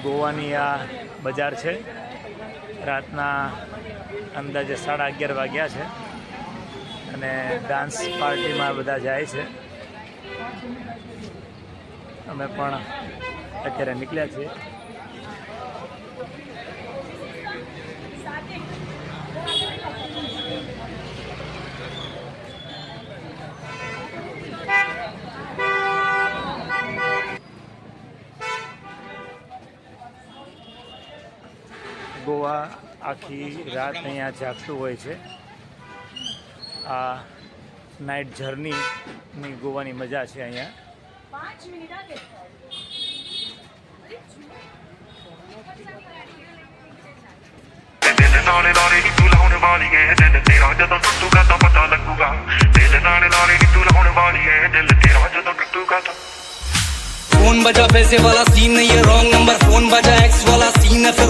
ગોવાની આ બજાર છે. રાતના અંદાજે 11:30 વાગ્યા છે અને ડાન્સ પાર્ટીમાં બધા જાય છે. અમે પણ અત્યારે નીકળ્યા છીએ. ગોવા આખી રાત અહીંયા જાગતું હોય છે. આ નાઇટ જર્નીની ગોવાની મજા છે અહીંયા. फोन बजा पैसे वाला सीन नहीं है, रॉन्ग नंबर. फोन बजा एक्स वाला सीन है, फिर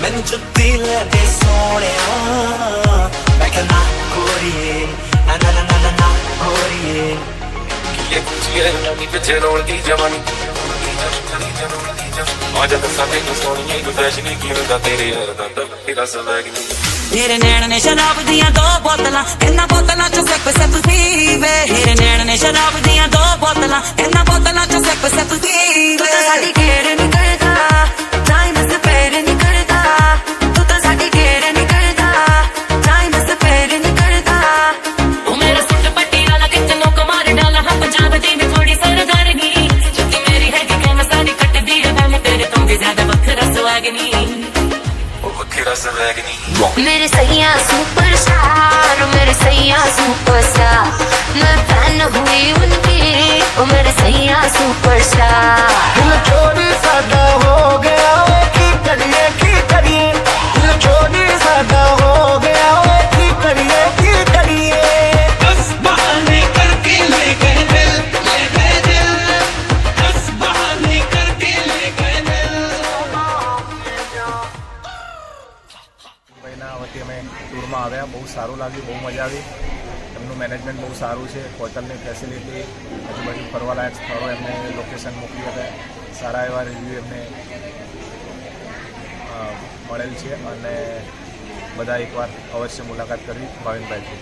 मैंने जुत्ती ले सोने मैं कहना गोरिए ना ना ना ना ना गोरिए ये कुछ ये नहीं पीछे रोलती जवानी आज तक साथे को सोनिए को फैशन की होता तेरे यार दा तेरा सवाग मेरे नैन ने शराब दिया 2 बोतलां इन्ना बोतलां च सिप सिप पीवे. मेरे नैन ने शराब दिया 2 बोतलां इन्ना बोतलां च सिप सिप पीवे. तू तो साडी केड़ नहीं करदा टाइम से पैर नहीं करदा. तू तो साडी केड़ नहीं करदा टाइम से पैर नहीं करदा. ओ मेरा सुट पट्टी वाला कितनों को मार डाला हां पंजाब दी में थोड़ी सरदारनी जुत्ती मेरी है कि मैं सारी कट दी है. मैं तेरे तुम भी ज्यादा वखरा सुहागनी वखरा सुहागनी. मेरे सैया सुपरस्टार मेरे सैया सुपरस्टार मैं फैन हुई उनकी. ओ मेरे सैया सुपरस्टार. दिल चोरी सादा हो गया की करिए दिल चोरी सादा हो गया की करिए बस बहाने करके ले गए दिल बस बहाने करके ले गए दिल. ભાઈના વતી અમે ટૂરમાં આવ્યા. બહુ સારું લાગ્યું, બહુ મજા આવી. એમનું મેનેજમેન્ટ બહુ સારું છે. હોટલની ફેસિલિટી, આજુબાજુ ફરવાલાયક સ્થળો એમને લોકેશન મોકલી હતા. સારા એવા રિવ્યૂ એમને મળેલ છે અને બધા એકવાર અવશ્ય મુલાકાત કરવી ભાવિનભાઈથી.